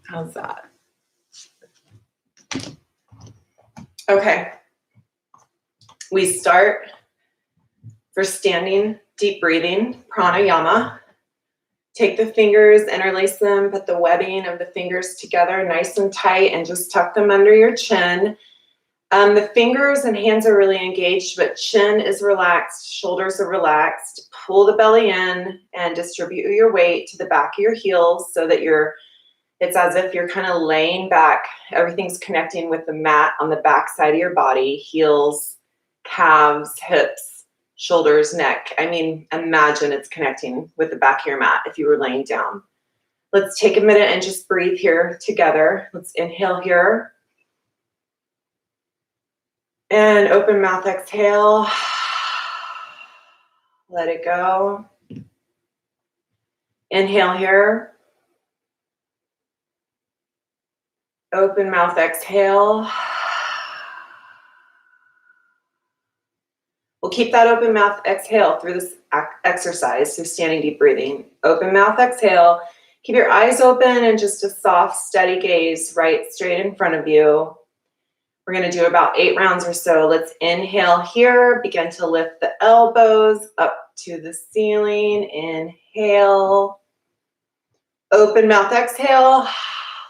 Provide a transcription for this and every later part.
How's that? Okay. We start for standing, deep breathing, pranayama. Take the fingers, interlace them, put the webbing of the fingers together nice and tight, and just tuck them under your chin. The fingers and hands are really engaged, but chin is relaxed, shoulders are relaxed. Pull the belly in and distribute your weight to the back of your heels so that it's as if you're kind of laying back. Everything's connecting with the mat on the back side of your body, heels, calves, hips, shoulders, neck. I mean, imagine it's connecting with the back of your mat if you were laying down. Let's take a minute and just breathe here together. Let's inhale here. And open mouth, exhale. Let it go. Inhale here. Open mouth, exhale. We'll keep that open mouth exhale through this exercise, so standing deep breathing. Open mouth, exhale. Keep your eyes open and just a soft, steady gaze right straight in front of you. We're going to do about 8 rounds or so. Let's inhale here. Begin to lift the elbows up to the ceiling. Inhale. Open mouth, exhale.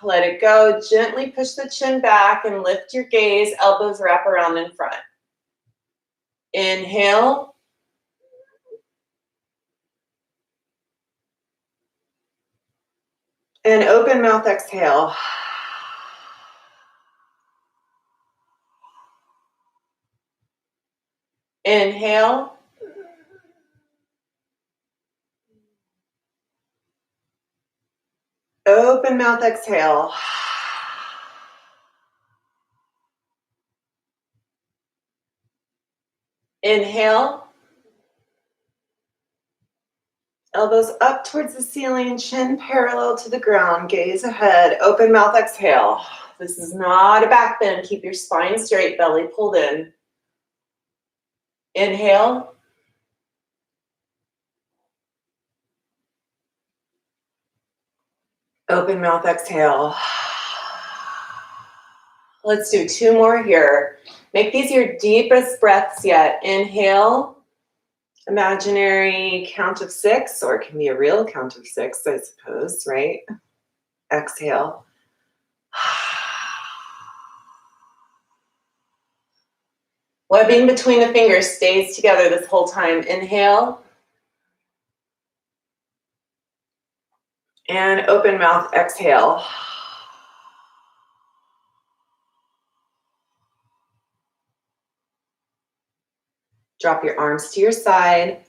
Let it go. Gently push the chin back and lift your gaze. Elbows wrap around in front. Inhale. And open mouth, exhale. Inhale. Open mouth, exhale. Inhale. Elbows up towards the ceiling, chin parallel to the ground, gaze ahead. Open mouth, exhale. This is not a back bend. Keep your spine straight, belly pulled in. Inhale. Open mouth, exhale. Let's do 2 more here. Make these your deepest breaths yet. Inhale. Imaginary count of 6, or it can be a real count of 6, I suppose, right? Exhale. Webbing between the fingers stays together this whole time. Inhale. And open mouth, exhale. Drop your arms to your side.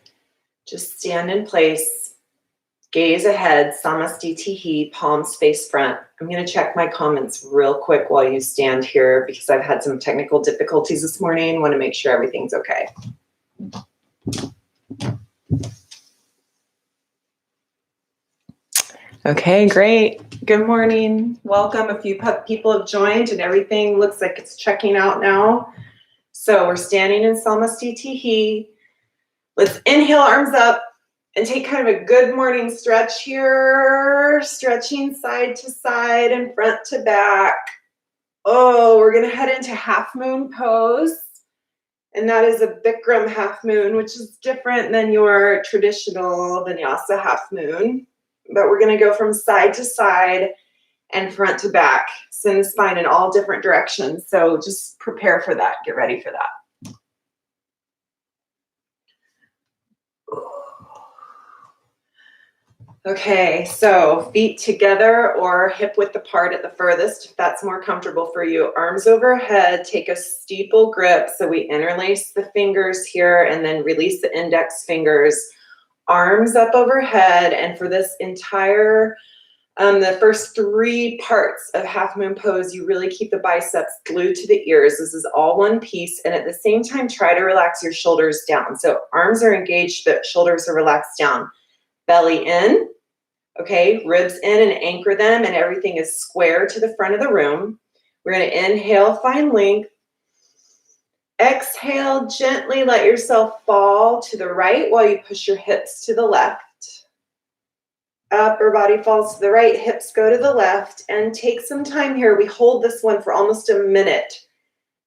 Just stand in place. Gaze ahead, Samastitihi, palms face front. I'm going to check my comments real quick while you stand here because I've had some technical difficulties this morning. Want to make sure everything's okay. Okay, great. Good morning. Welcome. A few people have joined and everything looks like it's checking out now. So we're standing in Samastitihi. Let's inhale, arms up, and take kind of a good morning stretch here. Stretching side to side and front to back. Oh, we're going to head into half moon pose. And that is a Bikram half moon, which is different than your traditional vinyasa half moon. But we're going to go from side to side and front to back. Send the spine in all different directions. So just prepare for that. Get ready for that. Okay, so feet together or hip width apart at the furthest, if that's more comfortable for you. Arms overhead, take a steeple grip. So we interlace the fingers here and then release the index fingers. Arms up overhead, and for this entire the first 3 parts of half moon pose, you really keep the biceps glued to the ears. This is all one piece, and at the same time, try to relax your shoulders down. So arms are engaged, but shoulders are relaxed down. Belly in, okay, ribs in and anchor them, and everything is square to the front of the room. We're going to inhale, find length. Exhale, gently let yourself fall to the right while you push your hips to the left. Upper body falls to the right, hips go to the left, and take some time here. We hold this one for almost a minute.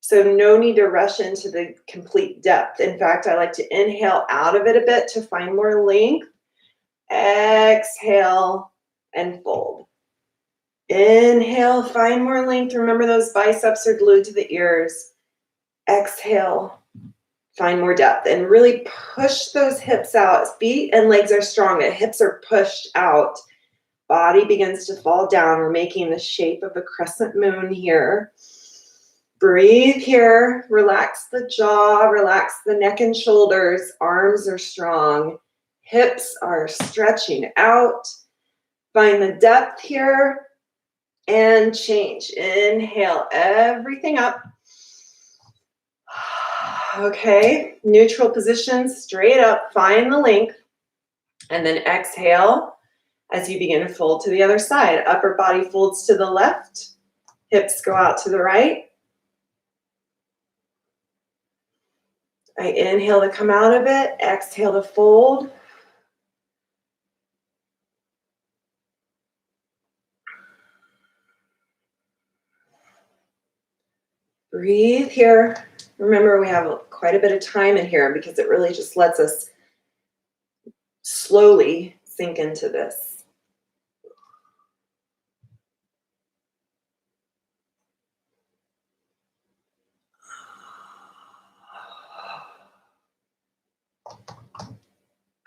So no need to rush into the complete depth. In fact, I like to inhale out of it a bit to find more length. Exhale and fold. Inhale, find more length. Remember those biceps are glued to the ears. Exhale, find more depth, and really push those hips out. Feet and legs are strong. The hips are pushed out. Body begins to fall down. We're making the shape of a crescent moon here. Breathe here. Relax the jaw. Relax the neck and shoulders. Arms are strong. Hips are stretching out. Find the depth here and change. Inhale everything up. Okay, neutral position, straight up, find the length, and then exhale as you begin to fold to the other side. Upper body folds to the left, hips go out to the right. I inhale to come out of it, exhale to fold. Breathe here. Remember, we have quite a bit of time in here because it really just lets us slowly sink into this.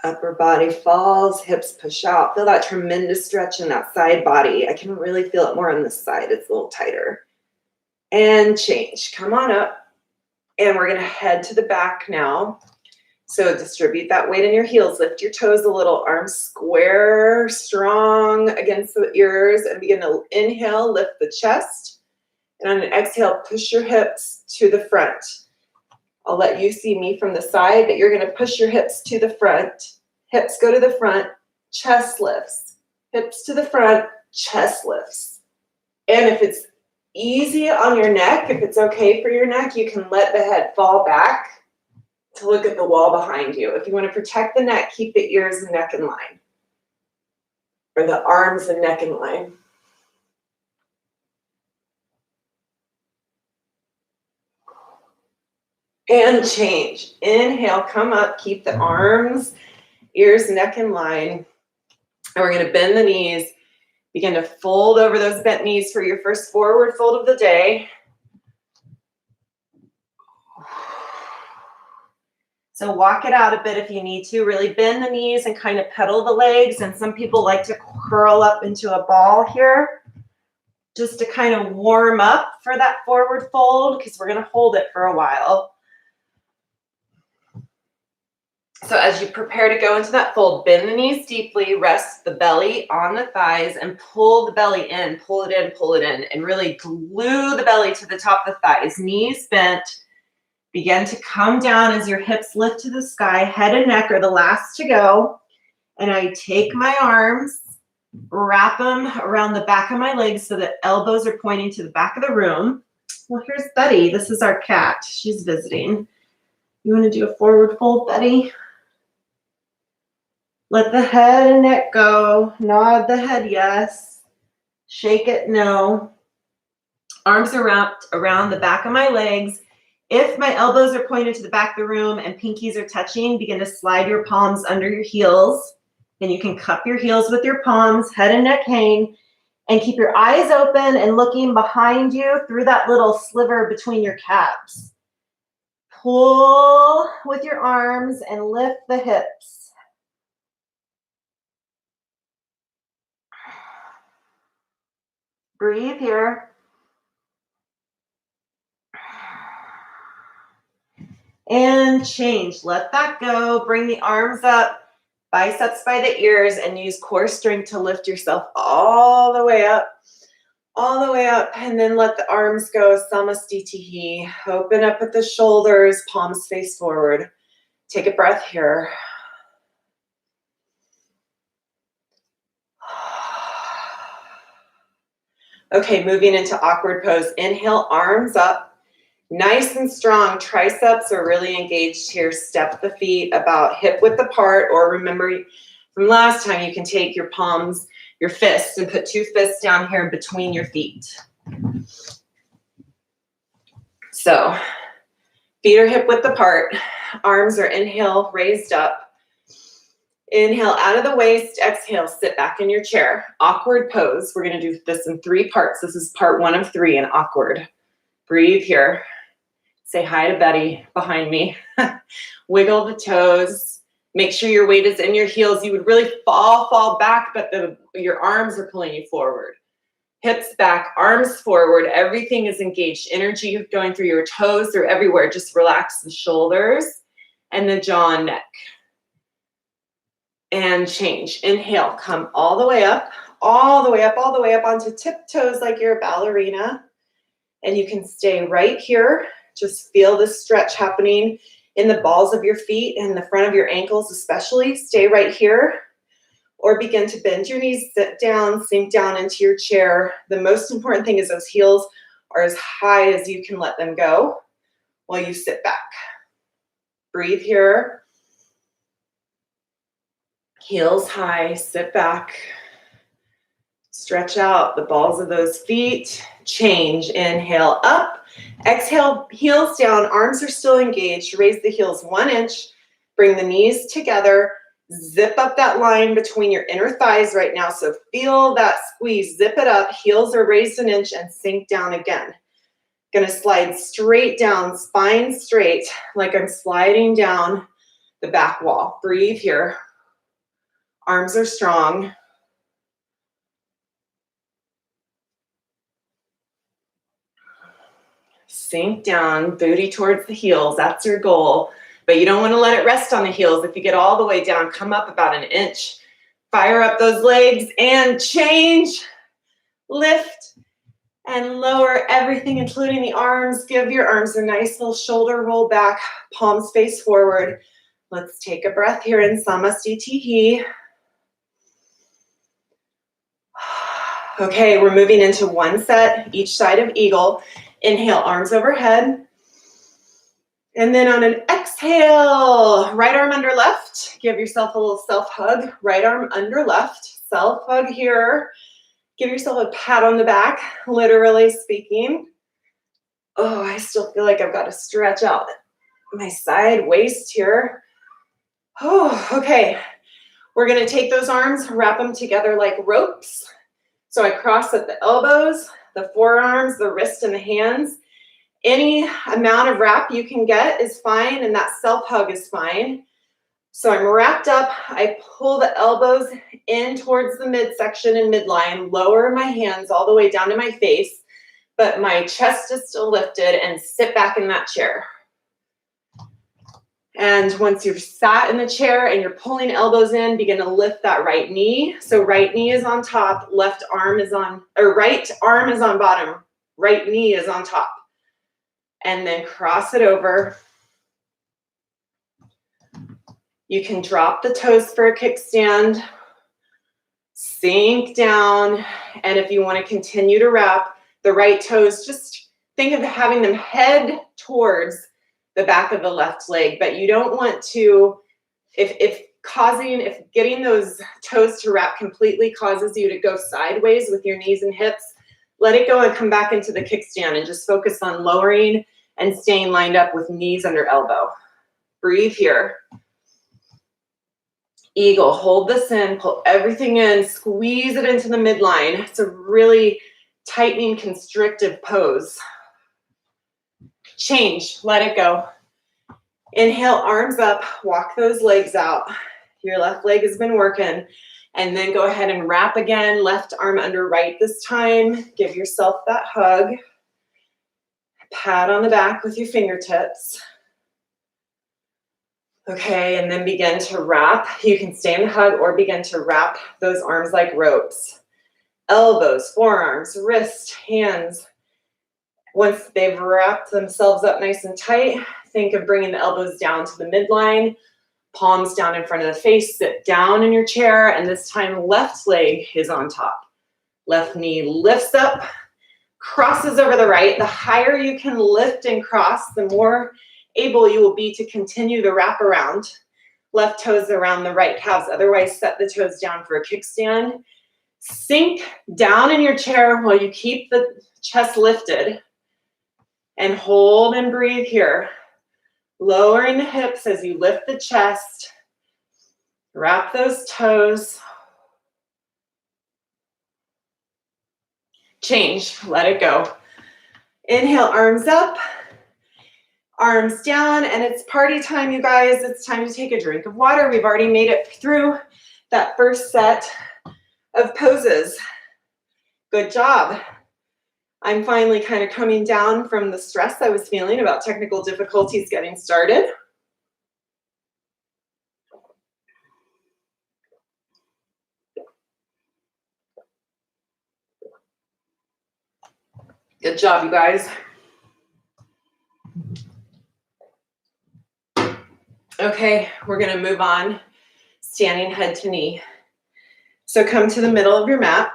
Upper body falls, hips push out. Feel that tremendous stretch in that side body. I can really feel it more on this side. It's a little tighter. And change. Come on up. And we're going to head to the back now. So distribute that weight in your heels. Lift your toes a little. Arms square, strong against the ears. And begin to inhale, lift the chest. And on an exhale, push your hips to the front. I'll let you see me from the side, but you're going to push your hips to the front. Hips go to the front, chest lifts. Hips to the front, chest lifts. And if it's easy on your neck, if it's okay for your neck, you can let the head fall back to look at the wall behind you. If you want to protect the neck, keep the ears and neck in line, or the arms and neck in line. And change. Inhale, come up, keep the arms, ears, neck in line. And we're going to bend the knees. Begin to fold over those bent knees for your first forward fold of the day. So walk it out a bit if you need to. Really bend the knees and kind of pedal the legs. And some people like to curl up into a ball here just to kind of warm up for that forward fold because we're going to hold it for a while. So as you prepare to go into that fold, bend the knees deeply, rest the belly on the thighs, and pull the belly in, pull it in, and really glue the belly to the top of the thighs. Knees bent. Begin to come down as your hips lift to the sky. Head and neck are the last to go. And I take my arms, wrap them around the back of my legs so that elbows are pointing to the back of the room. Well, here's Betty. This is our cat. She's visiting. You want to do a forward fold, Betty? Let the head and neck go. Nod the head yes. Shake it no. Arms are wrapped around the back of my legs. If my elbows are pointed to the back of the room and pinkies are touching, begin to slide your palms under your heels. Then you can cup your heels with your palms, head and neck hang, and keep your eyes open and looking behind you through that little sliver between your calves. Pull with your arms and lift the hips. Breathe here. And change. Let that go. Bring the arms up, biceps by the ears, and use core strength to lift yourself all the way up. All the way up, and then let the arms go. Samastitihi. Open up at the shoulders, palms face forward. Take a breath here. Okay, moving into awkward pose. Inhale, arms up. Nice and strong. Triceps are really engaged here. Step the feet about hip width apart, or remember, From last time, you can take your palms, your fists, and put 2 fists down here between your feet. So feet are hip width apart. Arms are inhale, raised up. Inhale out of the waist. Exhale, sit back in your chair. Awkward pose. We're going to do this in 3 parts. This is part 1 of 3 in awkward. Breathe here. Say hi to Betty behind me. Wiggle the toes. Make sure your weight is in your heels. You would really fall back, but your arms are pulling you forward. Hips back, arms forward. Everything is engaged. Energy going through your toes or everywhere. Just relax the shoulders and the jaw and neck. And change. Inhale, come all the way up, all the way up, all the way up onto tiptoes like you're a ballerina. And you can stay right here. Just feel the stretch happening in the balls of your feet and the front of your ankles especially. Stay right here. Or begin to bend your knees, sit down, sink down into your chair. The most important thing is those heels are as high as you can let them go while you sit back. Breathe here. Heels high, sit back. Stretch out the balls of those feet. Change. Inhale up. Exhale, heels down. Arms are still engaged. Raise the heels 1 inch. Bring the knees together. Zip up that line between your inner thighs right now. So feel that squeeze. Zip it up. Heels are raised 1 inch and sink down again. Gonna slide straight down, spine straight, like I'm sliding down the back wall. Breathe here. Arms are strong. Sink down, booty towards the heels. That's your goal. But you don't want to let it rest on the heels. If you get all the way down, come up about 1 inch. Fire up those legs and change. Lift and lower everything, including the arms. Give your arms a nice little shoulder roll back, palms face forward. Let's take a breath here in Samastitihi. Okay, we're moving into 1 set, each side of eagle. Inhale, arms overhead. And then on an exhale, right arm under left. Give yourself a little self-hug. Right arm under left. Self-hug here. Give yourself a pat on the back, literally speaking. Oh, I still feel like I've got to stretch out my side waist here. Oh, okay. We're going to take those arms, wrap them together like ropes. So I cross at the elbows, the forearms, the wrist, and the hands. Any amount of wrap you can get is fine, and that self-hug is fine. So I'm wrapped up. I pull the elbows in towards the midsection and midline, lower my hands all the way down to my face, but my chest is still lifted, and sit back in that chair. And once you've sat in the chair and you're pulling elbows in, begin to lift that right knee. So right knee is on top, left arm is on, or right arm is on bottom, right knee is on top. And then cross it over. You can drop the toes for a kickstand, sink down, and if you want to continue to wrap the right toes, just think of having them head towards the back of the left leg, but you don't want to, if getting those toes to wrap completely causes you to go sideways with your knees and hips, let it go and come back into the kickstand and just focus on lowering and staying lined up with knees under elbow. Breathe here. Eagle, hold this in, pull everything in, squeeze it into the midline. It's a really tightening, constrictive pose. Change, let it go. Inhale, arms up, walk those legs out. Your left leg has been working. And then go ahead and wrap again, left arm under right this time. Give yourself that hug. Pat on the back with your fingertips. Okay, and then begin to wrap. You can stay in the hug or begin to wrap those arms like ropes. Elbows, forearms, wrist, hands. Once they've wrapped themselves up nice and tight, think of bringing the elbows down to the midline, palms down in front of the face, sit down in your chair, and this time left leg is on top. Left knee lifts up, crosses over the right. The higher you can lift and cross, the more able you will be to continue the wrap around. left toes around the right calves. Otherwise, set the toes down for a kickstand. Sink down in your chair while you keep the chest lifted. And hold and breathe here. Lowering the hips as you lift the chest. Wrap those toes. Change, let it go. Inhale, arms up, arms down, and it's party time, you guys. It's time to take a drink of water. We've already made it through that first set of poses. Good job. I'm finally kind of coming down from the stress I was feeling about technical difficulties getting started. Good job, you guys. Okay, we're gonna move on, standing head to knee. So come to the middle of your mat,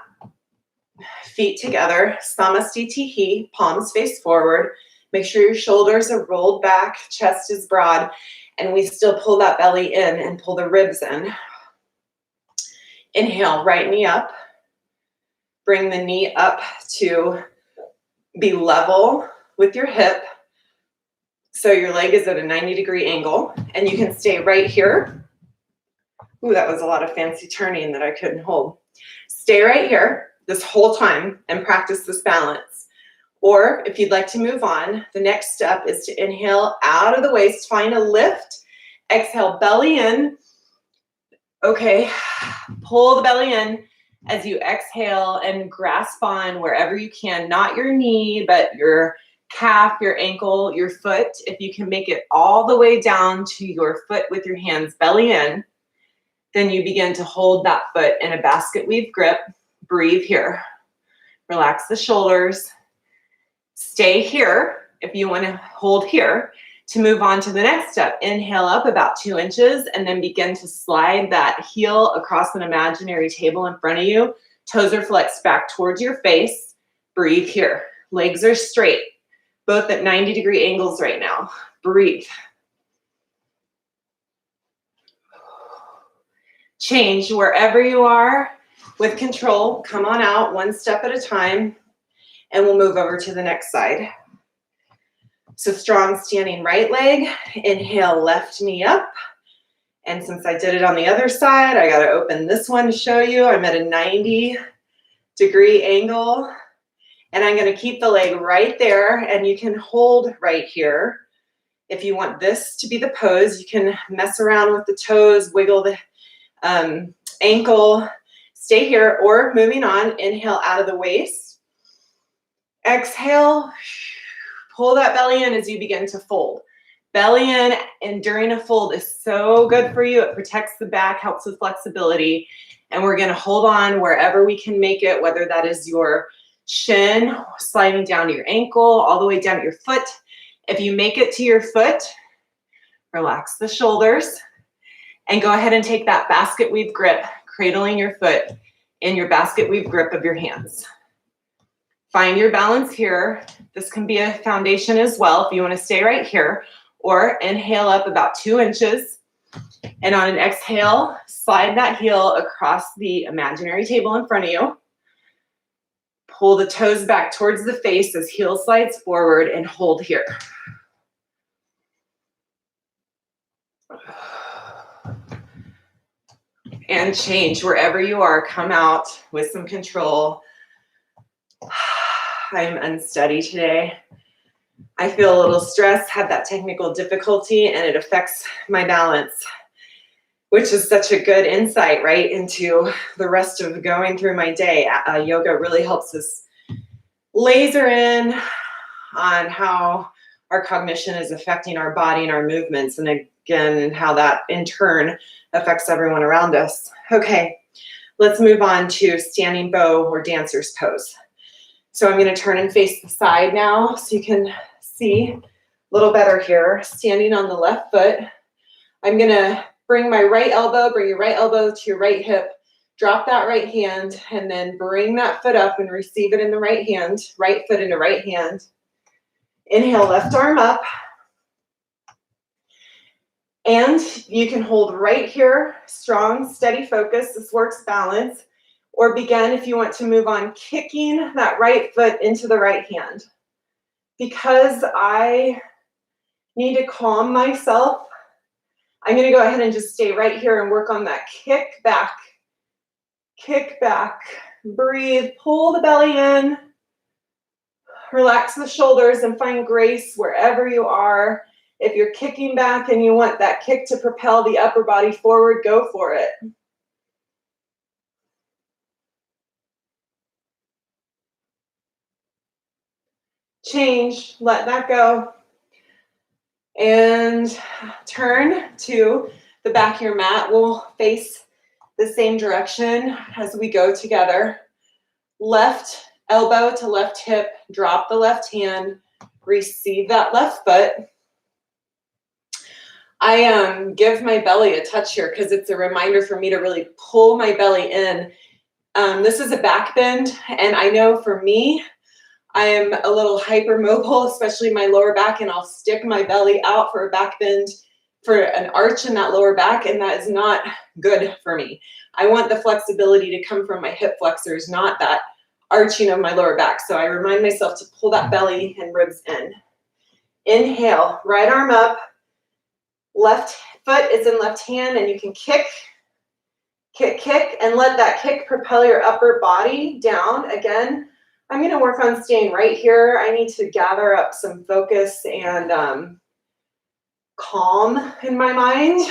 feet together, samastitihi, palms face forward. Make sure your shoulders are rolled back, chest is broad, and we still pull that belly in and pull the ribs in. Inhale, right knee up. Bring the knee up to be level with your hip. So your leg is at a 90-degree angle, and you can stay right here. Ooh, that was a lot of fancy turning that I couldn't hold. Stay right here this whole time and practice this balance. Or if you'd like to move on, the next step is to inhale out of the waist, find a lift. Exhale, belly in. Okay, pull the belly in as you exhale and grasp on wherever you can, not your knee, but your calf, your ankle, your foot. If you can make it all the way down to your foot with your hands belly in, then you begin to hold that foot in a basket weave grip. Breathe here. Relax the shoulders. Stay here if you want to hold here. To move on to the next step, inhale up about 2 inches and then begin to slide that heel across an imaginary table in front of you. Toes are flexed back towards your face. Breathe here. Legs are straight, both at 90-degree angles right now. Breathe. Change wherever you are with control. Come on out one step at a time, and we'll move over to the next side. So strong standing right leg. Inhale, left knee up. And since I did it on the other side, I got to open this one to show you. I'm at a 90-degree angle. And I'm going to keep the leg right there, and you can hold right here. If you want this to be the pose, you can mess around with the toes, wiggle the ankle, stay here, or moving on, inhale out of the waist. Exhale, pull that belly in as you begin to fold. Belly in, and during a fold is so good for you. It protects the back, helps with flexibility, and we're gonna hold on wherever we can make it, whether that is your shin, sliding down to your ankle, all the way down to your foot. If you make it to your foot, relax the shoulders, and go ahead and take that basket weave grip, cradling your foot in your basket weave grip of your hands. Find your balance here. This can be a foundation as well if you want to stay right here, or inhale up about 2 inches. And on an exhale, slide that heel across the imaginary table in front of you. Pull the toes back towards the face as heel slides forward, and hold here. And change wherever you are. Come out with some control. I'm unsteady today. I feel a little stressed, had that technical difficulty, and it affects my balance, which is such a good insight, right, into the rest of going through my day. Yoga really helps us laser in on how our cognition is affecting our body and our movements, and again, how that in turn affects everyone around us. Okay, let's move on to standing bow or dancer's pose. So I'm going to turn and face the side now so you can see a little better here. Standing on the left foot, I'm going to bring my right elbow, bring your right elbow to your right hip, drop that right hand, and then bring that foot up and receive it in the right hand, right foot into right hand. Inhale, left arm up. And you can hold right here, strong, steady focus. This works balance. Or begin if you want to move on, kicking that right foot into the right hand. Because I need to calm myself, I'm going to go ahead and just stay right here and work on that kick back, breathe, pull the belly in, relax the shoulders and find grace wherever you are. If you're kicking back and you want that kick to propel the upper body forward, go for it. Change, let that go. And turn to the back of your mat. We'll face the same direction as we go together. Left elbow to left hip, drop the left hand, receive that left foot. I give my belly a touch here because it's a reminder for me to really pull my belly in. This is a back bend, and I know for me, I am a little hypermobile, especially my lower back, and I'll stick my belly out for a back bend, for an arch in that lower back, and that is not good for me. I want the flexibility to come from my hip flexors, not that arching of my lower back. So I remind myself to pull that belly and ribs in. Inhale, right arm up, left foot is in left hand, and you can kick, and let that kick propel your upper body down. Again, I'm going to work on staying right here. I need to gather up some focus and calm in my mind.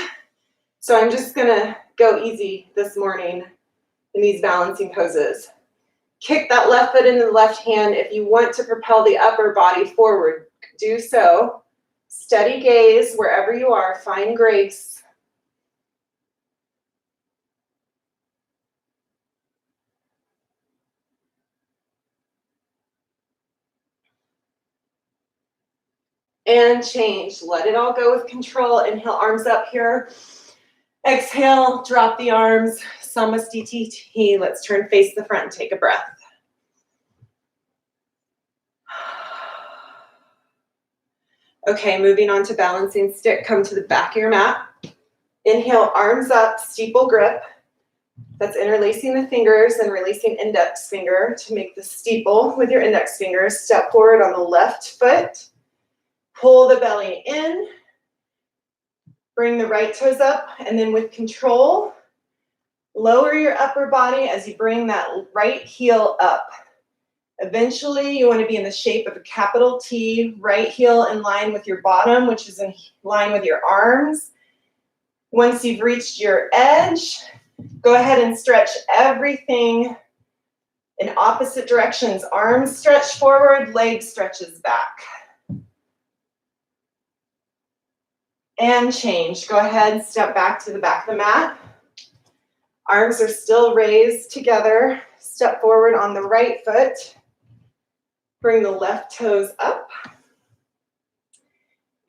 So I'm just going to go easy this morning in these balancing poses. Kick that left foot into the left hand. If you want to propel the upper body forward, do so. Steady gaze wherever you are. Find grace. And change. Let it all go with control. Inhale, arms up here. Exhale, drop the arms. Samasthiti. Let's turn face the front and take a breath. Okay, moving on to balancing stick. Come to the back of your mat. Inhale, arms up, steeple grip. That's interlacing the fingers and releasing index finger to make the steeple with your index finger. Step forward on the left foot. Pull the belly in. Bring the right toes up, and then with control, lower your upper body as you bring that right heel up. Eventually, you want to be in the shape of a capital T, right heel in line with your bottom, which is in line with your arms. Once you've reached your edge, go ahead and stretch everything in opposite directions. Arms stretch forward, leg stretches back. And change. Go ahead, step back to the back of the mat. Arms are still raised together. Step forward on the right foot. Bring the left toes up.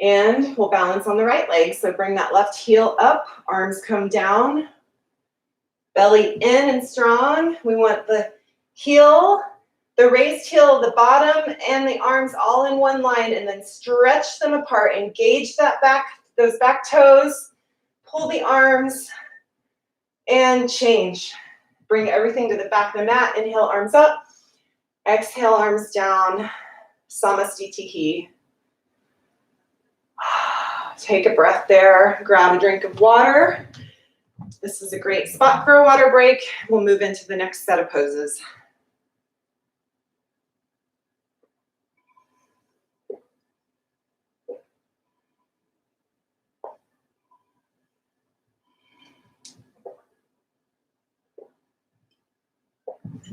And we'll balance on the right leg. So bring that left heel up. Arms come down. Belly in and strong. We want the heel, the raised heel, the bottom, and the arms all in one line, and then stretch them apart. Engage that back, those back toes. Pull the arms and change. Bring everything to the back of the mat. Inhale, arms up. Exhale, arms down. Samasthiti. Take a breath there. Grab a drink of water. This is a great spot for a water break. We'll move into the next set of poses.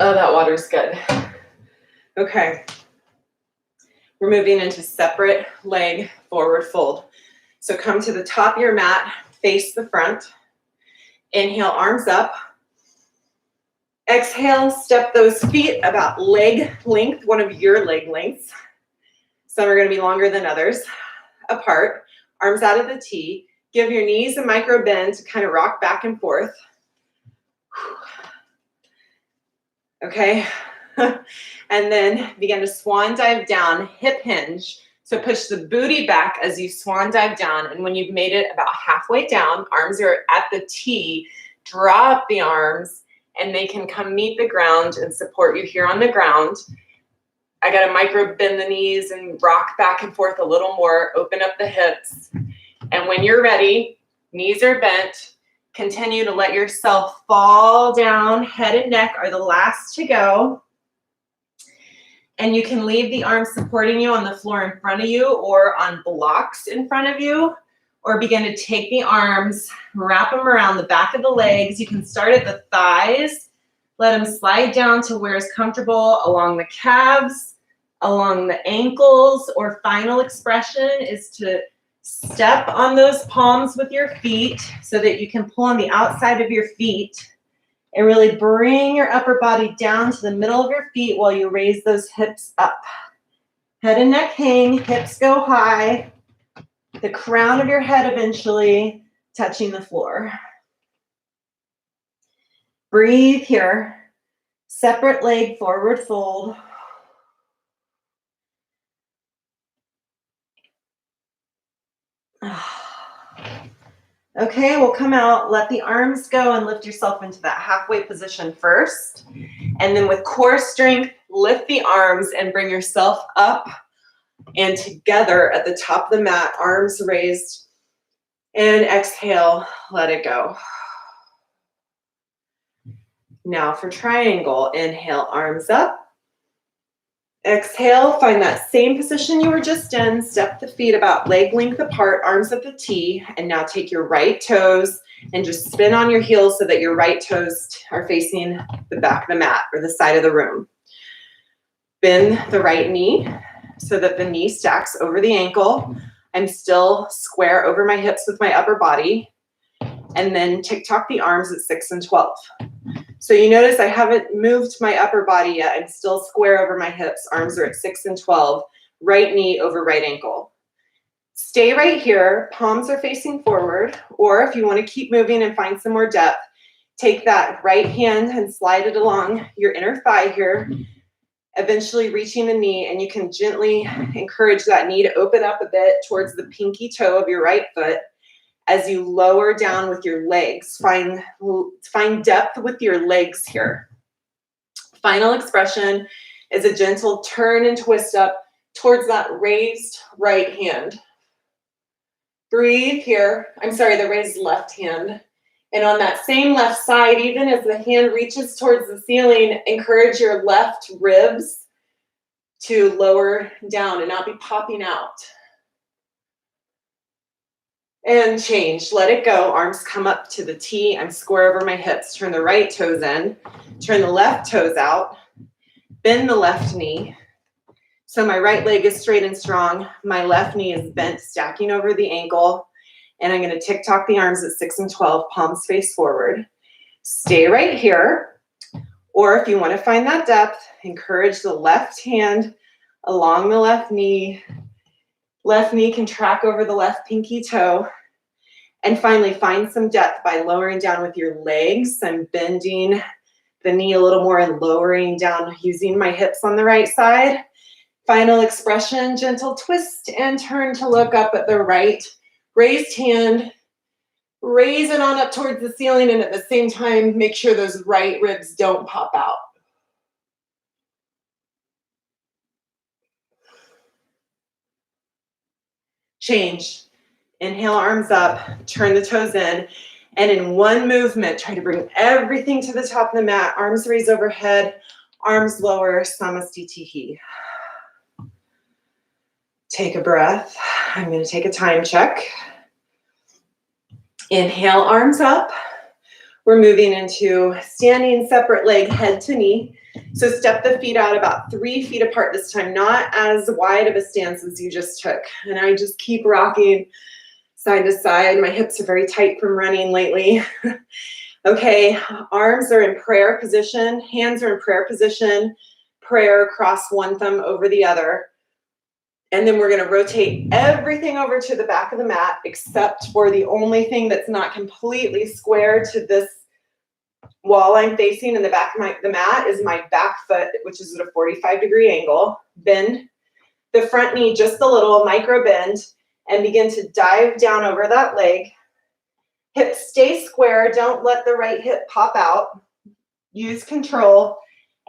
Oh, that water's good. Okay. We're moving into separate leg forward fold. So come to the top of your mat, face the front. Inhale, arms up. Exhale, step those feet about leg length, one of your leg lengths. Some are going to be longer than others. Apart, arms out of the T. Give your knees a micro bend to kind of rock back and forth. Okay. And then begin to swan dive down, hip hinge. So push the booty back as you swan dive down. And when you've made it about halfway down, arms are at the T, drop the arms and they can come meet the ground and support you here on the ground. I got to micro bend the knees and rock back and forth a little more, open up the hips. And when you're ready, knees are bent, continue to let yourself fall down. Head and neck are the last to go. And you can leave the arms supporting you on the floor in front of you or on blocks in front of you, or begin to take the arms, wrap them around the back of the legs. You can start at the thighs, let them slide down to where it's comfortable along the calves, along the ankles, or final expression is to step on those palms with your feet so that you can pull on the outside of your feet and really bring your upper body down to the middle of your feet while you raise those hips up. Head and neck hang, hips go high, the crown of your head eventually touching the floor. Breathe here. Separate leg forward fold. Okay, we'll come out, let the arms go and lift yourself into that halfway position first. And then with core strength, lift the arms and bring yourself up and together at the top of the mat, arms raised. And exhale, let it go. Now for triangle, inhale, arms up. Exhale, find that same position you were just in. Step the feet about leg length apart, arms at the T. And now take your right toes and just spin on your heels so that your right toes are facing the back of the mat or the side of the room. Bend the right knee so that the knee stacks over the ankle. I'm still square over my hips with my upper body. And then tick-tock the arms at 6 and 12. So you notice I haven't moved my upper body yet. I'm still square over my hips. Arms are at 6 and 12. Right knee over right ankle. Stay right here. Palms are facing forward. Or if you want to keep moving and find some more depth, take that right hand and slide it along your inner thigh here, eventually reaching the knee. And you can gently encourage that knee to open up a bit towards the pinky toe of your right foot. As you lower down with your legs, find depth with your legs here. Final expression is a gentle turn and twist up towards that raised right hand. Breathe here. The raised left hand. And on that same left side, even as the hand reaches towards the ceiling, encourage your left ribs to lower down and not be popping out. And change, let it go. Arms come up to the T. I'm square over my hips. Turn the right toes in. Turn the left toes out. Bend the left knee. So my right leg is straight and strong. My left knee is bent, stacking over the ankle. And I'm going to tick-tock the arms at 6 and 12, palms face forward. Stay right here. Or if you want to find that depth, encourage the left hand along the left knee. Left knee can track over the left pinky toe. And finally, find some depth by lowering down with your legs. I'm bending the knee a little more and lowering down using my hips on the right side. Final expression, gentle twist and turn to look up at the right. Raised hand, raise it on up towards the ceiling, and at the same time, make sure those right ribs don't pop out. Change. Inhale, arms up, turn the toes in, and in one movement, try to bring everything to the top of the mat. Arms raise overhead, arms lower, Samastitihi. Take a breath. I'm going to take a time check. Inhale, arms up. We're moving into standing separate leg, head to knee. So step the feet out about 3 feet apart this time, not as wide of a stance as you just took. And I just keep rocking side to side. My hips are very tight from running lately. Okay, arms are in prayer position. Hands are in prayer position. Prayer, cross one thumb over the other. And then we're going to rotate everything over to the back of the mat, except for the only thing that's not completely square to this wall I'm facing in the back of the mat is my back foot, which is at a 45-degree angle. Bend the front knee just a little, micro bend, and begin to dive down over that leg. Hips stay square. Don't let the right hip pop out. Use control.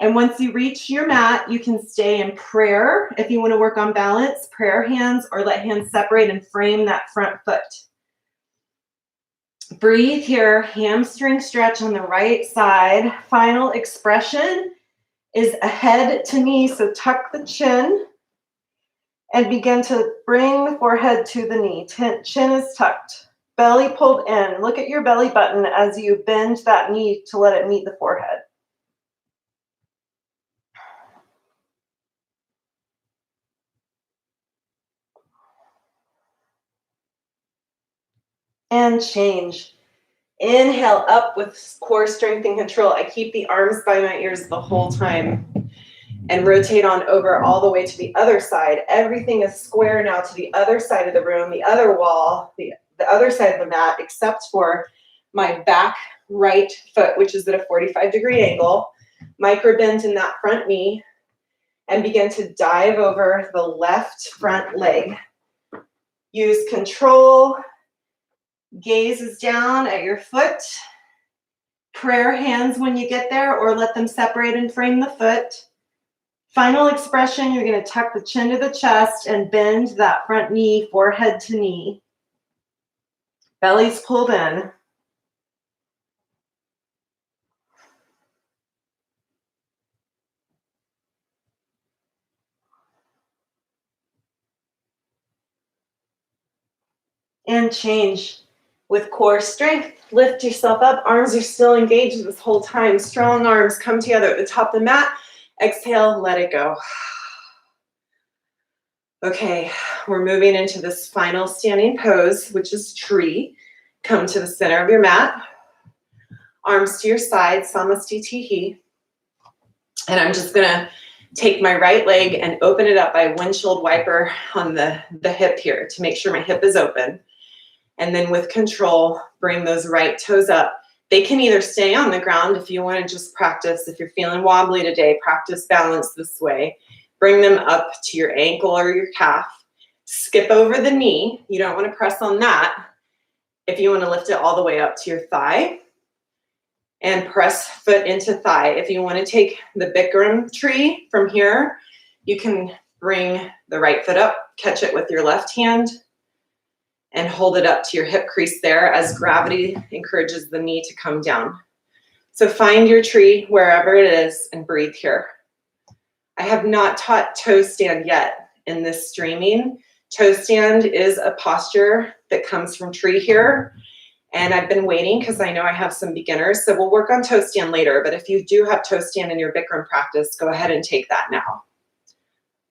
And once you reach your mat, you can stay in prayer. If you want to work on balance, prayer hands, or let hands separate and frame that front foot. Breathe here, hamstring stretch on the right side. Final expression is a head to knee, so tuck the chin and begin to bring the forehead to the knee. Chin is tucked, belly pulled in. Look at your belly button as you bend that knee to let it meet the forehead. And change. Inhale up with core strength and control. I keep the arms by my ears the whole time. And rotate on over all the way to the other side. Everything is square now to the other side of the room, the other wall, the other side of the mat, except for my back right foot, which is at a 45-degree angle. Micro bend in that front knee. And begin to dive over the left front leg. Use control. Gaze is down at your foot. Prayer hands when you get there, or let them separate and frame the foot. Final expression, you're going to tuck the chin to the chest and bend that front knee, forehead to knee. Belly's pulled in. And change with core strength. Lift yourself up. Arms are still engaged this whole time. Strong arms come together at the top of the mat. Exhale, let it go. Okay, we're moving into this final standing pose, which is tree. Come to the center of your mat. Arms to your side, Samastitihi. And I'm just gonna take my right leg and open it up by windshield wiper on the hip here to make sure my hip is open. And then with control, bring those right toes up. They can either stay on the ground if you want to just practice. If you're feeling wobbly today, practice balance this way. Bring them up to your ankle or your calf. Skip over the knee. You don't want to press on that. If you want to lift it all the way up to your thigh. And press foot into thigh. If you want to take the Bikram tree from here, you can bring the right foot up, catch it with your left hand, and hold it up to your hip crease there as gravity encourages the knee to come down. So find your tree wherever it is and breathe here. I have not taught toe stand yet in this streaming. Toe stand is a posture that comes from tree here. And I've been waiting because I know I have some beginners. So we'll work on toe stand later. But if you do have toe stand in your Bikram practice, go ahead and take that now.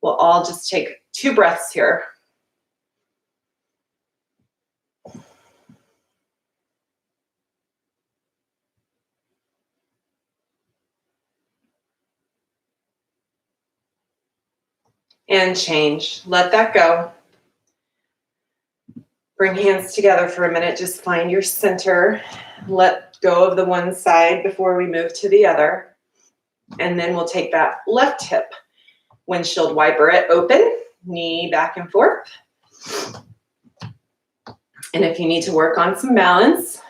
We'll all just take 2 breaths here. And change. Let that go. Bring hands together for a minute. Just find your center. Let go of the one side before we move to the other. And then we'll take that left hip. Windshield wiper it open. Knee back and forth. And if you need to work on some balance,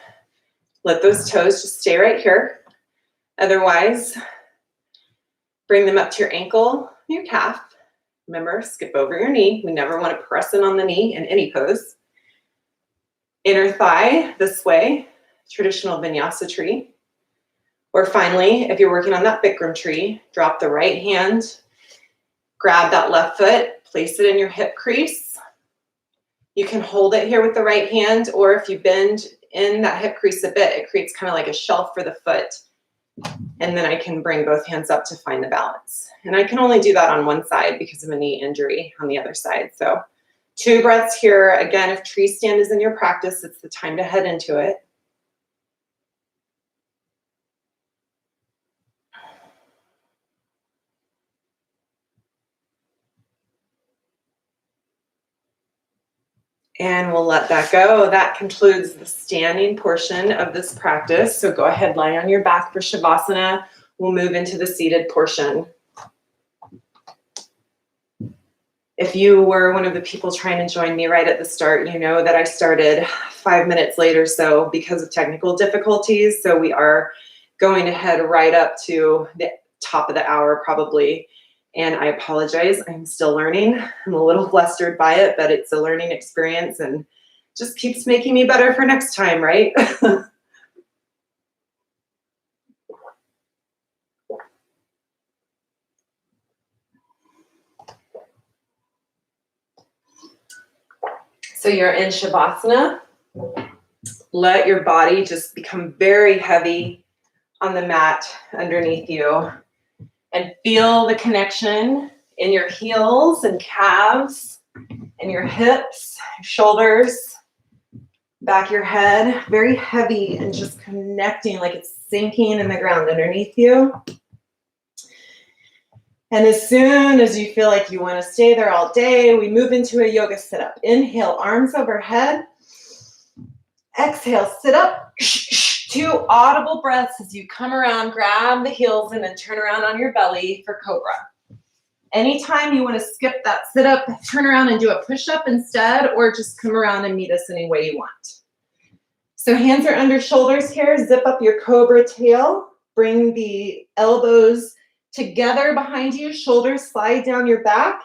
let those toes just stay right here. Otherwise, bring them up to your ankle, your calf. Remember, skip over your knee. We never want to press in on the knee in any pose. Inner thigh this way, traditional vinyasa tree. Or finally, if you're working on that Bikram tree, drop the right hand, grab that left foot, place it in your hip crease. You can hold it here with the right hand, or if you bend in that hip crease a bit, it creates kind of like a shelf for the foot. And then I can bring both hands up to find the balance. And I can only do that on one side because of a knee injury on the other side. So 2 breaths here. Again, if tree stand is in your practice, it's the time to head into it. And we'll let that go. That concludes the standing portion of this practice. So go ahead, lie on your back for Shavasana. We'll move into the seated portion. If you were one of the people trying to join me right at the start, you know that I started 5 minutes late or so because of technical difficulties. So we are going to head right up to the top of the hour probably. And I apologize. I'm still learning. I'm a little flustered by it, but it's a learning experience and just keeps making me better for next time, right? So you're in Shavasana. Let your body just become very heavy on the mat underneath you and feel the connection in your heels and calves and your hips, shoulders, back of your head, very heavy and just connecting like it's sinking in the ground underneath you. And as soon as you feel like you want to stay there all day, we move into a yoga sit-up. Inhale, arms overhead. Exhale, sit up. 2 audible breaths as you come around, grab the heels, and then turn around on your belly for Cobra. Anytime you want to skip that sit-up, turn around and do a push-up instead, or just come around and meet us any way you want. So hands are under shoulders here. Zip up your Cobra tail. Bring the elbows together behind you. Shoulders slide down your back.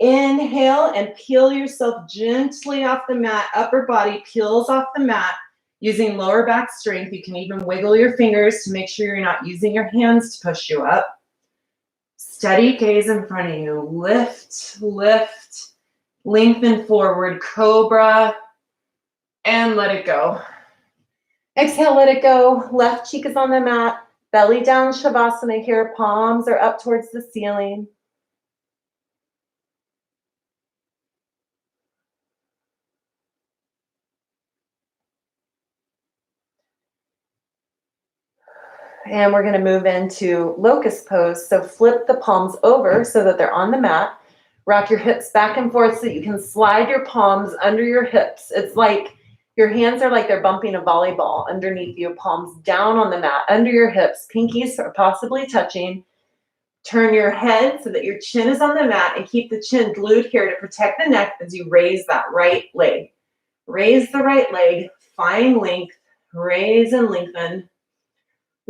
Inhale and peel yourself gently off the mat. Upper body peels off the mat using lower back strength. You can even wiggle your fingers to make sure you're not using your hands to push you up. Steady gaze in front of you. Lift, lift, lengthen forward. Cobra, and let it go. Exhale, let it go. Left cheek is on the mat. Belly down, Shavasana here. Palms are up towards the ceiling. And we're going to move into locust pose. So flip the palms over so that they're on the mat. Rock your hips back and forth so you can slide your palms under your hips. It's like your hands are like they're bumping a volleyball underneath you. Palms down on the mat, under your hips. Pinkies are possibly touching. Turn your head so that your chin is on the mat and keep the chin glued here to protect the neck as you raise that right leg. Raise the right leg, find length, raise and lengthen.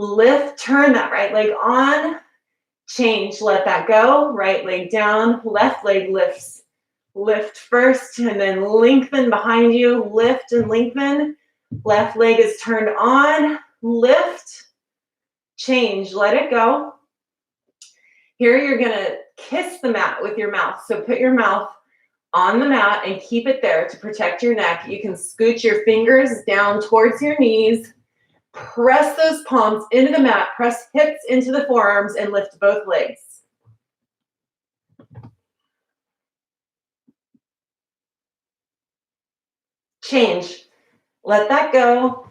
Lift, turn that right leg on, change, let that go, right leg down, left leg lifts. Lift first and then lengthen behind you, lift and lengthen. Left leg is turned on, lift, change, let it go. Here you're gonna kiss the mat with your mouth. So put your mouth on the mat and keep it there to protect your neck. You can scoot your fingers down towards your knees. Press those palms into the mat, press hips into the forearms, and lift both legs. Change. Let that go.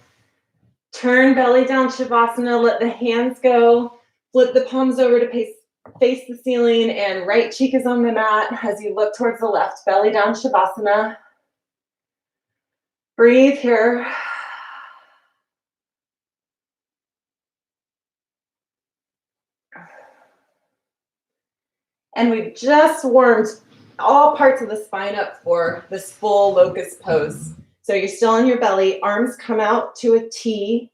Turn belly down, Shavasana. Let the hands go. Flip the palms over to face the ceiling, and right cheek is on the mat as you look towards the left. Belly down, Shavasana. Breathe here. And we've just warmed all parts of the spine up for this full locust pose. So you're still on your belly, arms come out to a T,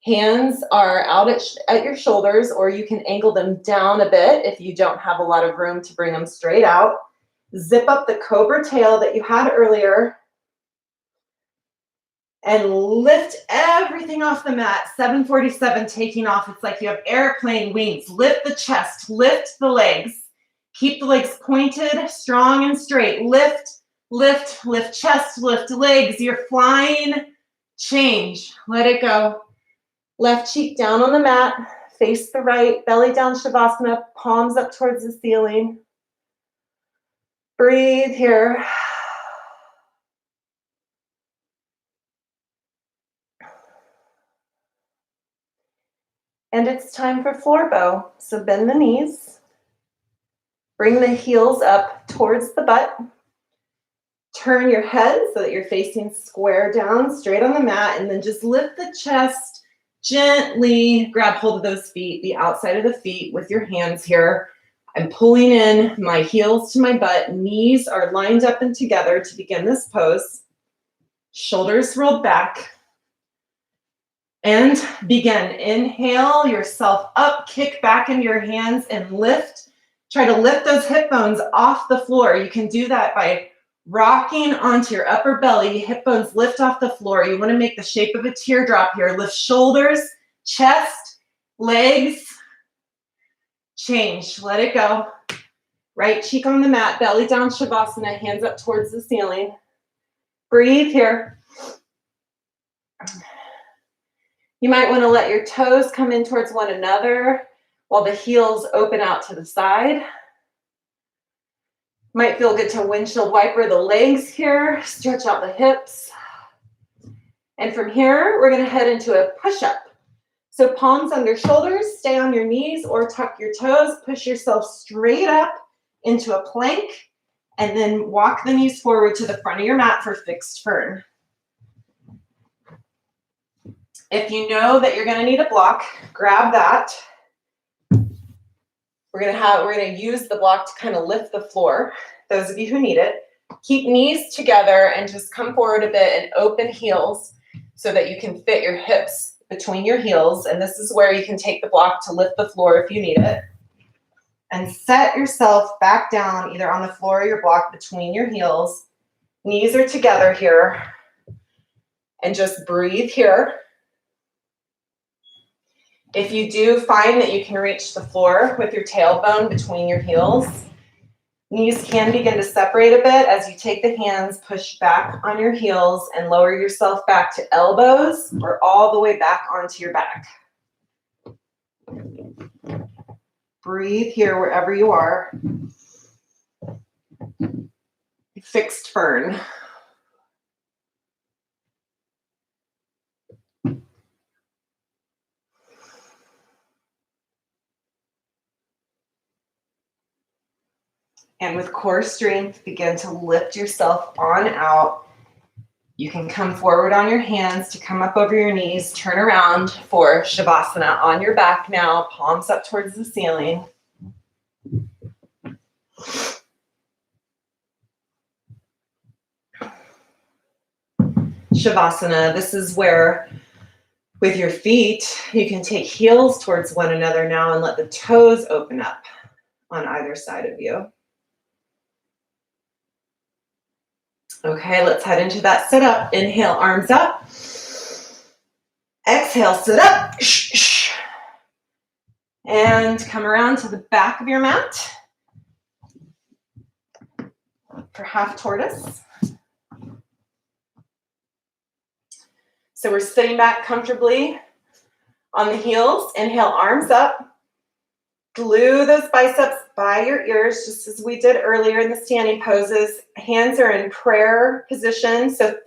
hands are out at your shoulders, or you can angle them down a bit if you don't have a lot of room to bring them straight out. Zip up the Cobra tail that you had earlier and lift everything off the mat. 747 taking off. It's like you have airplane wings. Lift the chest, lift the legs. Keep the legs pointed, strong and straight. Lift, lift, lift chest, lift legs. You're flying. Change. Let it go. Left cheek down on the mat. Face the right. Belly down, Shavasana. Palms up towards the ceiling. Breathe here. And it's time for floor bow. So bend the knees. Bring the heels up towards the butt. Turn your head so that you're facing square down, straight on the mat, and then just lift the chest, gently grab hold of those feet, the outside of the feet with your hands here. I'm pulling in my heels to my butt. Knees are lined up and together to begin this pose. Shoulders rolled back. And begin. Inhale yourself up, kick back into your hands and lift. Try to lift those hip bones off the floor. You can do that by rocking onto your upper belly. Hip bones lift off the floor. You want to make the shape of a teardrop here. Lift shoulders, chest, legs. Change. Let it go. Right cheek on the mat, belly down, Shavasana, hands up towards the ceiling. Breathe here. You might want to let your toes come in towards one another while the heels open out to the side. Might feel good to windshield wiper the legs here, stretch out the hips. And from here, we're going to head into a push-up. So palms under shoulders, stay on your knees or tuck your toes, push yourself straight up into a plank, and then walk the knees forward to the front of your mat for fixed fern. If you know that you're going to need a block, grab that. We're going to use the block to kind of lift the floor. Those of you who need it, keep knees together and just come forward a bit and open heels so that you can fit your hips between your heels. And this is where you can take the block to lift the floor if you need it. And set yourself back down either on the floor or your block between your heels. Knees are together here. And just breathe here. If you do find that you can reach the floor with your tailbone between your heels, knees can begin to separate a bit as you take the hands, push back on your heels, and lower yourself back to elbows or all the way back onto your back. Breathe here wherever you are. Fixed fern. And with core strength, begin to lift yourself on out. You can come forward on your hands to come up over your knees, turn around for Shavasana on your back now, palms up towards the ceiling. Shavasana, this is where with your feet, you can take heels towards one another now and let the toes open up on either side of you. Okay, let's head into that sit up. Inhale, arms up. Exhale, sit up. And come around to the back of your mat for half tortoise. So we're sitting back comfortably on the heels. Inhale, arms up. Glue those biceps by your ears, just as we did earlier in the standing poses. Hands are in prayer position. So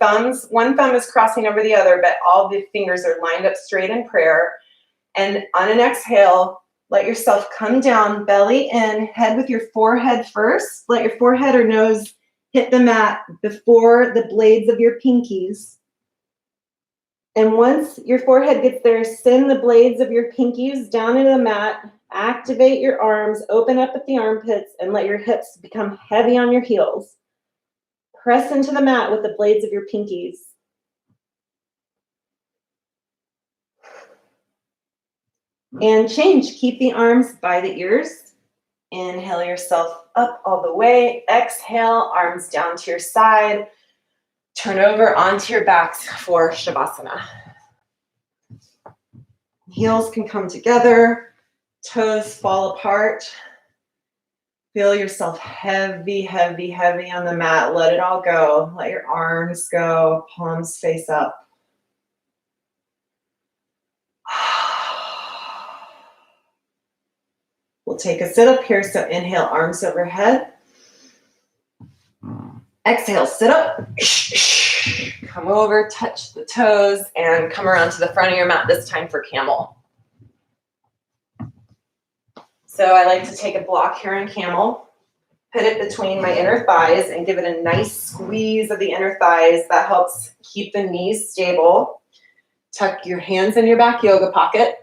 one thumb is crossing over the other, but all the fingers are lined up straight in prayer. And on an exhale, let yourself come down, belly in, head with your forehead first. Let your forehead or nose hit the mat before the blades of your pinkies. And once your forehead gets there, send the blades of your pinkies down into the mat. Activate your arms, open up at the armpits, and let your hips become heavy on your heels. Press into the mat with the blades of your pinkies. And change. Keep the arms by the ears. Inhale yourself up all the way. Exhale, arms down to your side. Turn over onto your backs for Shavasana. Heels can come together. Toes fall apart. Feel yourself heavy, heavy, heavy on the mat. Let it all go. Let your arms go. Palms face up. We'll take a sit up here. So inhale, arms overhead. Exhale, sit up. Come over, touch the toes, and come around to the front of your mat this time for camel. So I like to take a block here in camel, put it between my inner thighs and give it a nice squeeze of the inner thighs. That helps keep the knees stable. Tuck your hands in your back yoga pocket.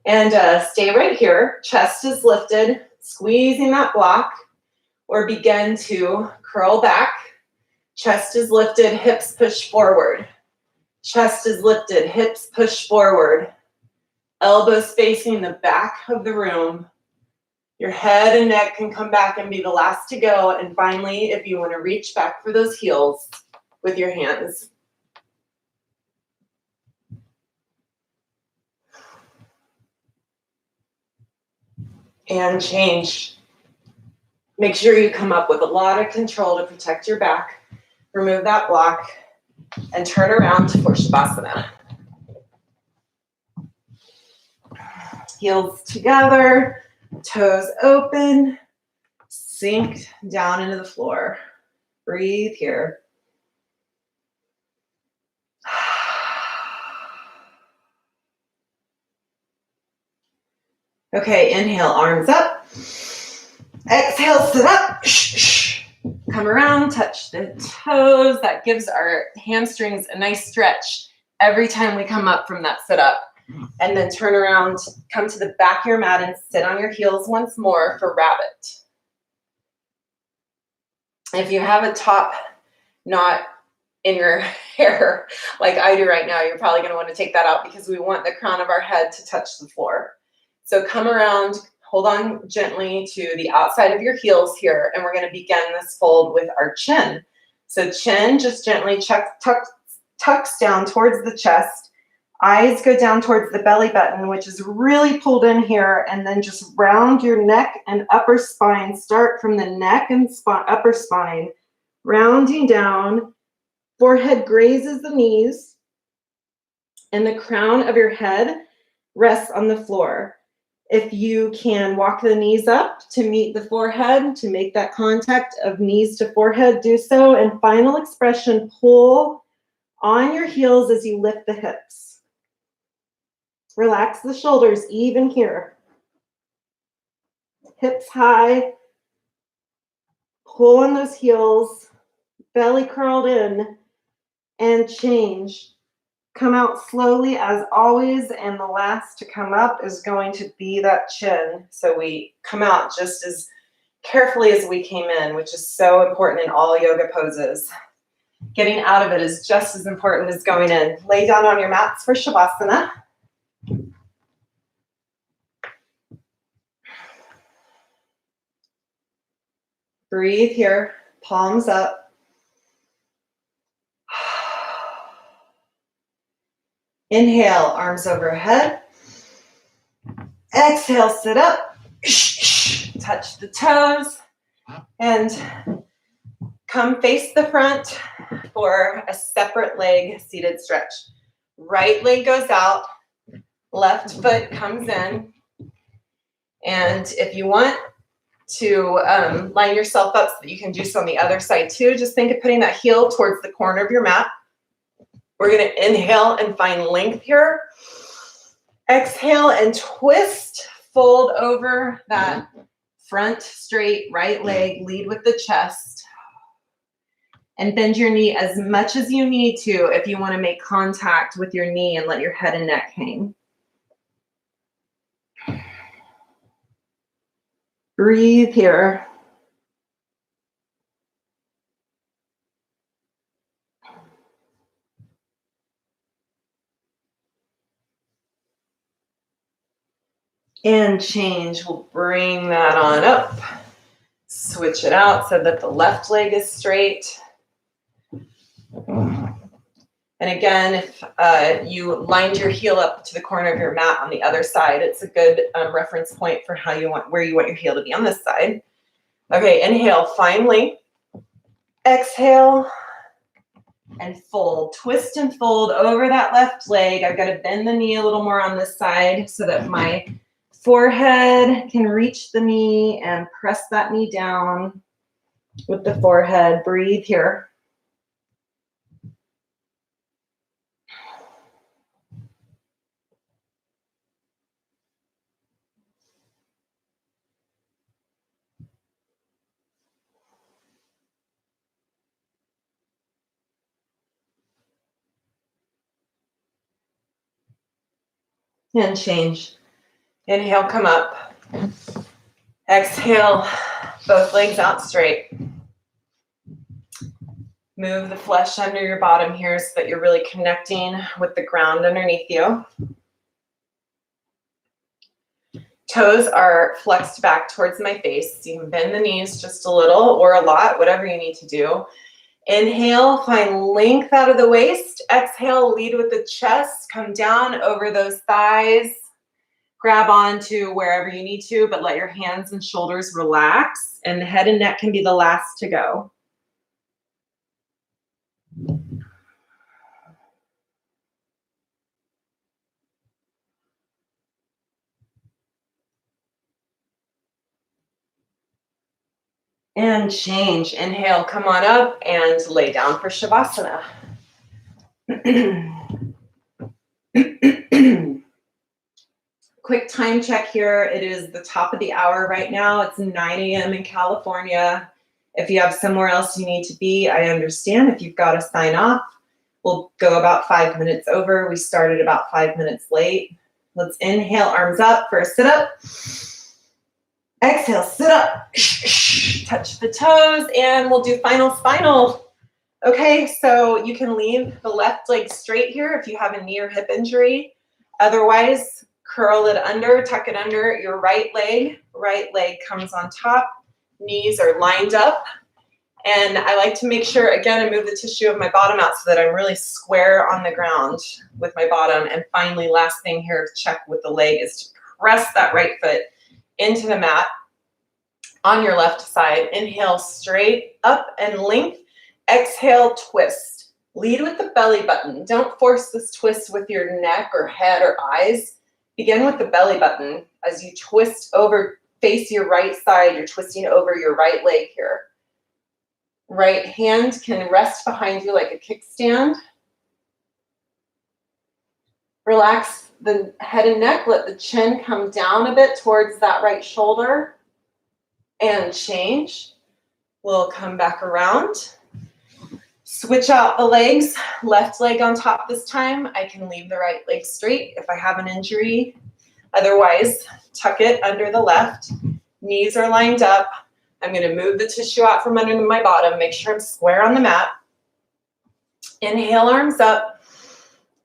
And stay right here. Chest is lifted. squeezing that block, or begin to curl back. Chest is lifted, hips push forward. Chest is lifted, hips push forward. Elbows facing the back of the room. Your head and neck can come back and be the last to go. And finally, if you want to reach back for those heels with your hands. And change. Make sure you come up with a lot of control to protect your back. Remove that block and turn around for Shavasana. Heels together, toes open, sink down into the floor. Breathe here. Okay, inhale, arms up. Exhale, sit up. Come around, touch the toes. That gives our hamstrings a nice stretch every time we come up from that sit up. And then turn around, come to the back of your mat and sit on your heels once more for rabbit. If you have a top knot in your hair like I do right now, you're probably going to want to take that out because we want the crown of our head to touch the floor. So come around, hold on gently to the outside of your heels here, and we're going to begin this fold with our chin. So chin just gently tucks down towards the chest. Eyes go down towards the belly button, which is really pulled in here, and then just round your neck and upper spine. Start from the neck and upper spine, rounding down. Forehead grazes the knees, and the crown of your head rests on the floor. If you can walk the knees up to meet the forehead, to make that contact of knees to forehead, do so. And final expression, pull on your heels as you lift the hips. Relax the shoulders even here. Hips high. Pull on those heels. Belly curled in. And change. Come out slowly as always. And the last to come up is going to be that chin. So we come out just as carefully as we came in, which is so important in all yoga poses. Getting out of it is just as important as going in. Lay down on your mats for Shavasana. Breathe here, palms up. Inhale, arms overhead. Exhale, sit up. Touch the toes. And come face the front for a separate leg seated stretch. Right leg goes out. Left foot comes in. And if you want to line yourself up so that you can do so on the other side too, just think of putting that heel towards the corner of your mat. We're going to inhale and find length here. Exhale and twist, fold over that front straight right leg, lead with the chest. And bend your knee as much as you need to if you want to make contact with your knee and let your head and neck hang. Breathe here. And change. We'll bring that on up. Switch it out so that the left leg is straight. And again, if you lined your heel up to the corner of your mat on the other side, it's a good reference point for where you want your heel to be on this side. Okay, inhale, find length. Exhale and fold. Twist and fold over that left leg. I've got to bend the knee a little more on this side so that my forehead can reach the knee, and press that knee down with the forehead. Breathe here. And change. Inhale, come up. Exhale, both legs out straight. Move the flesh under your bottom here so that you're really connecting with the ground underneath you. Toes are flexed back towards my face. You can bend the knees just a little or a lot, whatever you need to do. Inhale, find length out of the waist. Exhale, lead with the chest. Come down over those thighs. Grab onto wherever you need to, but let your hands and shoulders relax. And the head and neck can be the last to go. And change. Inhale, come on up and lay down for Shavasana. Quick time check here. It is the top of the hour right now. It's 9 a.m. in California. If you have somewhere else you need to be, I understand. If you've got to sign off, we'll go about 5 minutes over. We started about 5 minutes late. Let's inhale, arms up for a sit-up. Exhale, sit up. Touch the toes, and we'll do final spinal. Okay, so you can leave the left leg straight here if you have a knee or hip injury. Otherwise, curl it under, tuck it under your right leg. Right leg comes on top. Knees are lined up. And I like to make sure, again, I move the tissue of my bottom out so that I'm really square on the ground with my bottom. And finally, last thing here, check with the leg, is to press that right foot into the mat on your left side. Inhale, straight up and length. Exhale, twist. Lead with the belly button. Don't force this twist with your neck or head or eyes. Begin with the belly button. As you twist over, face your right side, you're twisting over your right leg here. Right hand can rest behind you like a kickstand. Relax the head and neck. Let the chin come down a bit towards that right shoulder. And change. We'll come back around. Switch out the legs. Left leg on top this time. I can leave the right leg straight if I have an injury. Otherwise, tuck it under the left. Knees are lined up. I'm going to move the tissue out from under my bottom. Make sure I'm square on the mat. Inhale, arms up.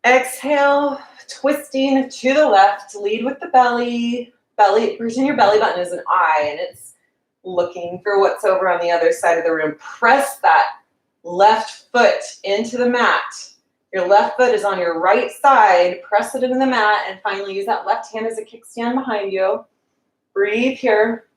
Exhale, twisting to the left. Lead with the belly. Pretend your belly button is an eye and it's looking for what's over on the other side of the room. Press that left foot into the mat. Your left foot is on your right side. Press it into the mat and finally use that left hand as a kickstand behind you. Breathe here.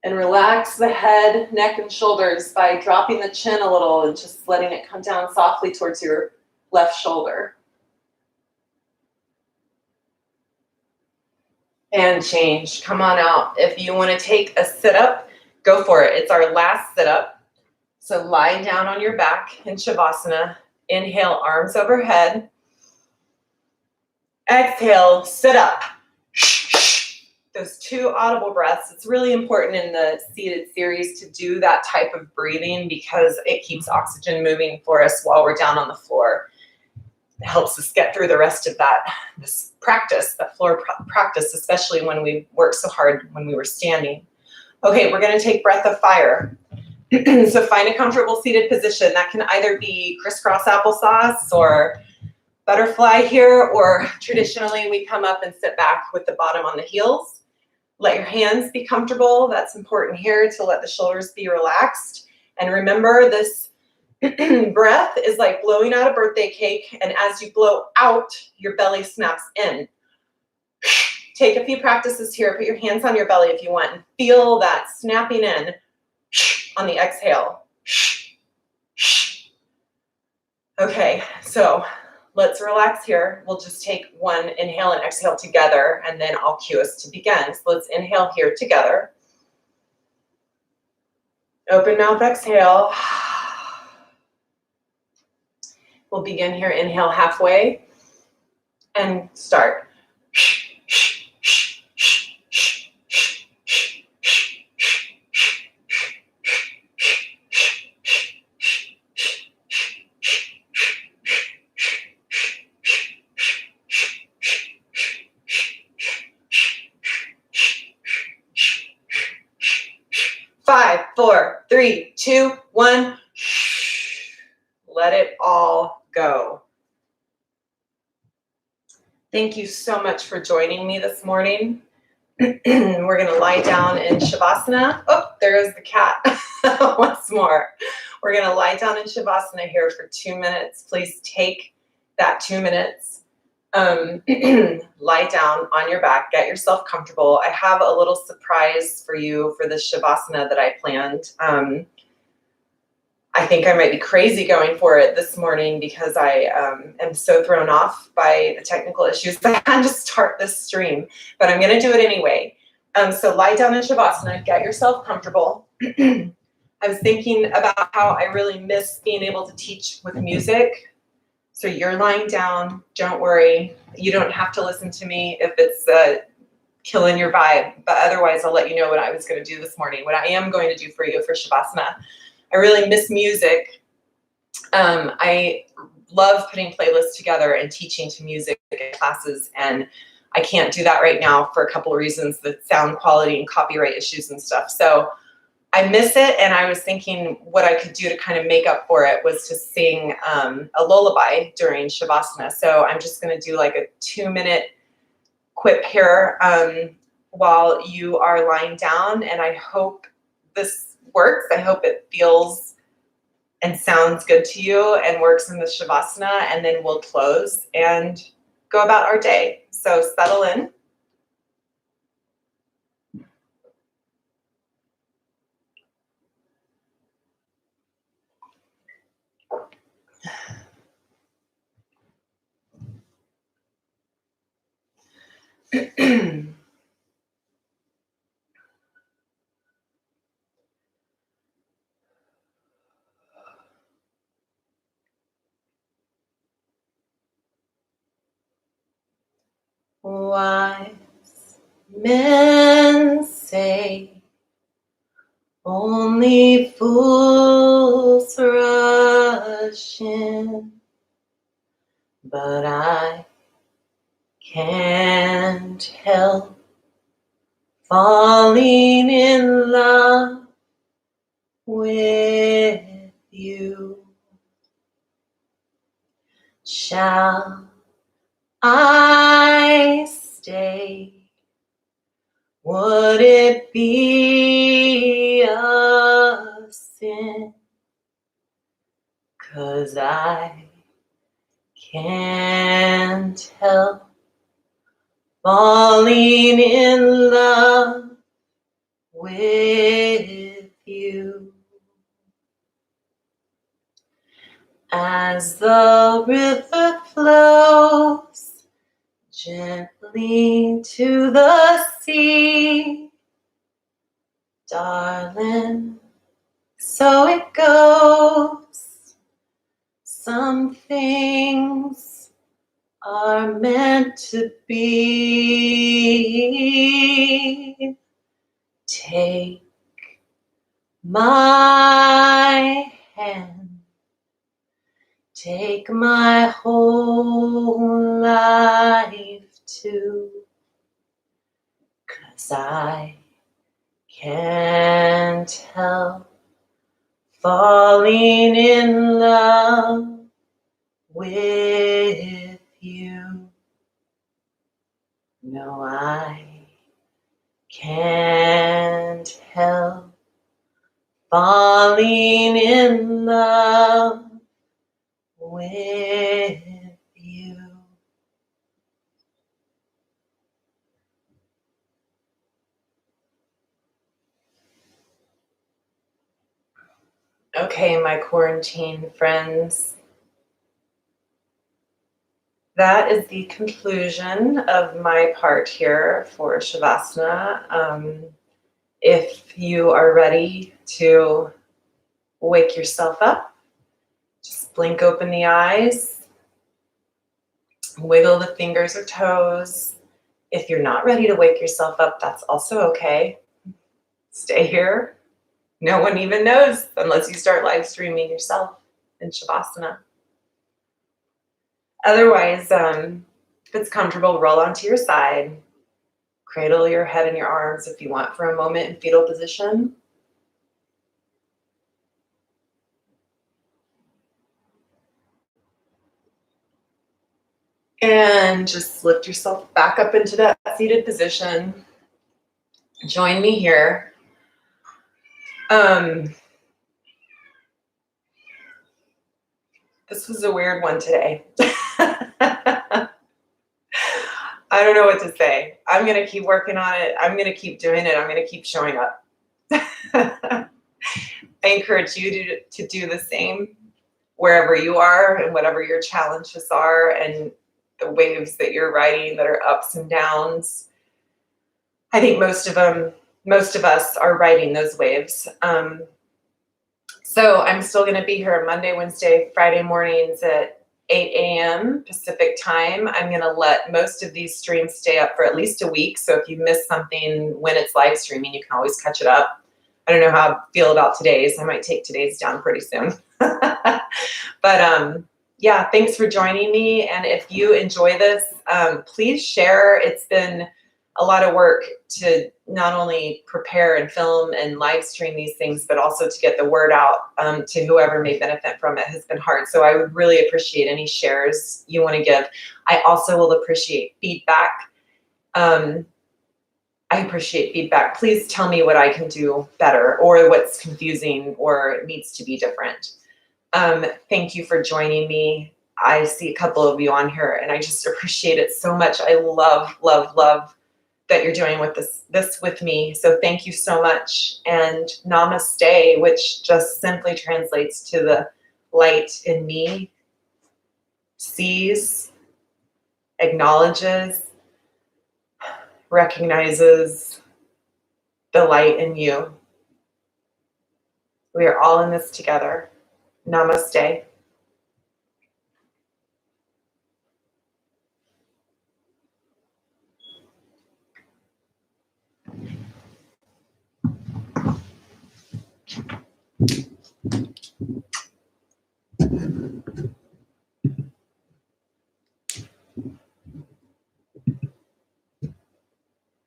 And relax the head, neck, and shoulders by dropping the chin a little and just letting it come down softly towards your left shoulder. And change. Come on out. If you want to take a sit-up, go for it. It's our last sit-up. So lie down on your back in Shavasana. Inhale, arms overhead. Exhale, sit up. Those 2 audible breaths. It's really important in the seated series to do that type of breathing because it keeps oxygen moving for us while we're down on the floor. It helps us get through the rest of this practice, that floor practice, especially when we worked so hard when we were standing. Okay, we're going to take breath of fire. So find a comfortable seated position. That can either be crisscross applesauce or butterfly here, or traditionally we come up and sit back with the bottom on the heels. Let your hands be comfortable. That's important here to let the shoulders be relaxed. And remember, this breath is like blowing out a birthday cake. And as you blow out, your belly snaps in. Take a few practices here. Put your hands on your belly if you want and feel that snapping in on the exhale. Okay, so let's relax here. We'll just take one inhale and exhale together, and then I'll cue us to begin. So let's inhale here together. Open mouth, exhale. We'll begin here, inhale halfway, and start. 4, 3, 2, 1. Let it all go. Thank you so much for joining me this morning. We're going to lie down in Shavasana. Oh, there is the cat. Once more. We're going to lie down in Shavasana here for 2 minutes. Please take that 2 minutes. Lie down on your back. Get yourself comfortable. I have a little surprise for you for this Shavasana that I planned. I think I might be crazy going for it this morning because I am so thrown off by the technical issues that I had to start this stream, but I'm going to do it anyway. So lie down in Shavasana, get yourself comfortable. I was thinking about how I really miss being able to teach with music. So you're lying down, don't worry. You don't have to listen to me if it's killing your vibe, but otherwise I'll let you know what I was going to do this morning. What I am going to do for you for Shavasana. I really miss music. I love putting playlists together and teaching to music classes, and I can't do that right now for a couple of reasons, the sound quality and copyright issues and stuff. So I miss it, and I was thinking what I could do to kind of make up for it was to sing a lullaby during Shavasana. So I'm just going to do like a 2-minute quip here while you are lying down, and I hope this works. I hope it feels and sounds good to you and works in the Shavasana, and then we'll close and go about our day. So settle in. Wise men say only fools rush in, but I can't help falling in love with you. Shall I stay? Would it be a sin? 'Cause I can't help falling in love with you. As the river flows gently to the sea, darling, so it goes. Some things are meant to be. Take my hand, take my whole life too, 'cause I can't help falling in love with you. No, I can't help falling in love with you. Okay, my quarantine friends. That is the conclusion of my part here for Shavasana. If you are ready to wake yourself up, just blink open the eyes, wiggle the fingers or toes. If you're not ready to wake yourself up, that's also okay. Stay here. No one even knows unless you start live streaming yourself in Shavasana. Otherwise, if it's comfortable, roll onto your side. Cradle your head in your arms if you want for a moment in fetal position. And just lift yourself back up into that seated position. Join me here. This was a weird one today. I don't know what to say. I'm going to keep working on it. I'm going to keep doing it. I'm going to keep showing up. I encourage you to do the same wherever you are and whatever your challenges are and the waves that you're riding that are ups and downs. I think most of us are riding those waves. So I'm still going to be here Monday, Wednesday, Friday mornings at 8 a.m. Pacific time. I'm going to let most of these streams stay up for at least a week. So if you miss something when it's live streaming, you can always catch it up. I don't know how I feel about today's. I might take today's down pretty soon. But yeah, thanks for joining me. And if you enjoy this, please share. It's been a lot of work to not only prepare and film and live stream these things, but also to get the word out to whoever may benefit from it has been hard. So I would really appreciate any shares you want to give. I also will appreciate feedback. I appreciate feedback. Please tell me what I can do better or what's confusing or needs to be different. Thank you for joining me. I see a couple of you on here and I just appreciate it so much. I love, love, love that you're doing with this with me. So thank you so much. And namaste, which just simply translates to the light in me, sees, acknowledges, recognizes the light in you. We are all in this together. Namaste.